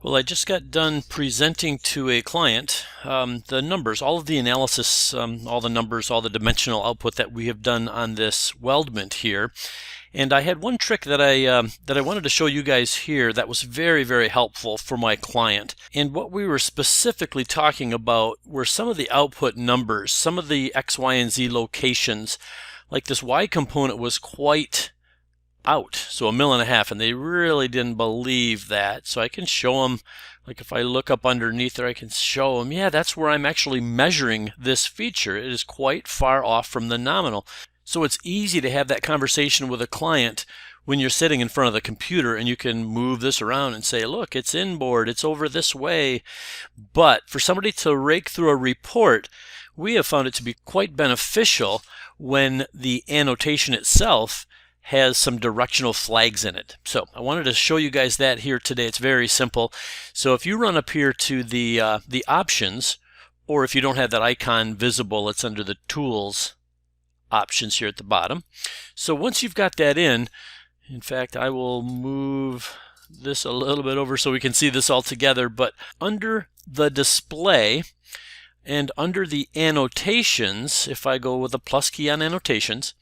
Well, I just got done presenting to a client the numbers, all of the analysis, all the numbers, all the dimensional output that we have done on this weldment here. And I had one trick that I wanted to show you guys here that was very, very helpful for my client. And what we were specifically talking about were some of the output numbers, some of the X, Y, and Z locations. Like this Y component was quite out, so 1.5 mils, and they really didn't believe that. So I can show them, like if I look up underneath there, I can show them, yeah, that's where I'm actually measuring this feature. It is quite far off from the nominal. So it's easy to have that conversation with a client when you're sitting in front of the computer, and you can move this around and say, look, it's inboard, it's over this way. But for somebody to rake through a report, we have found it to be quite beneficial when the annotation itself has some directional flags in it. So I wanted to show you guys that here today. It's very simple. So if you run up here to the options, or if you don't have that icon visible, it's under the tools options here at the bottom. So once you've got that in fact, I will move this a little bit over so we can see this all together, but under the display and under the annotations, if I go with the plus key on annotations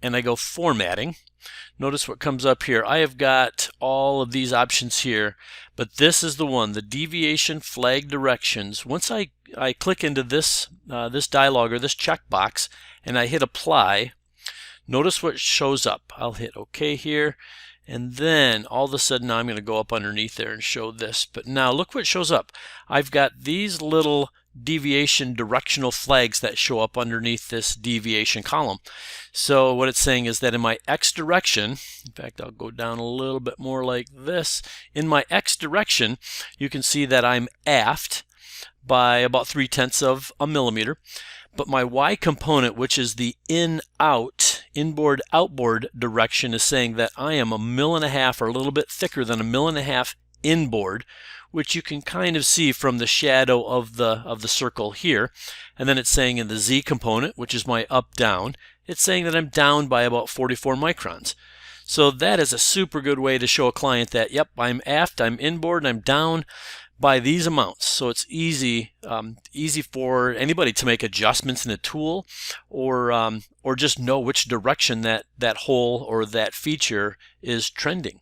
and I go formatting, notice what comes up here. I have got all of these options here, but this is the one, the deviation flag directions. Once I click into this this dialog or this checkbox and I hit apply, notice what shows up. I'll hit OK here, and then all of a sudden now I'm going to go up underneath there and show this. But now look what shows up. I've got these little deviation directional flags that show up underneath this deviation column. So what it's saying is that in my X direction, in fact I'll go down a little bit more like this, in my X direction you can see that I'm aft by about 0.3 of a millimeter, but my Y component, which is the in-out, inboard-outboard direction, is saying that I am 1.5 mils or a little bit thicker than 1.5 mils inboard, which you can kind of see from the shadow of the circle here. And then it's saying in the Z component, which is my up-down, it's saying that I'm down by about 44 microns. So that is a super good way to show a client that, yep, I'm aft, I'm inboard, and I'm down by these amounts. So it's easy easy for anybody to make adjustments in the tool, or just know which direction that hole or that feature is trending.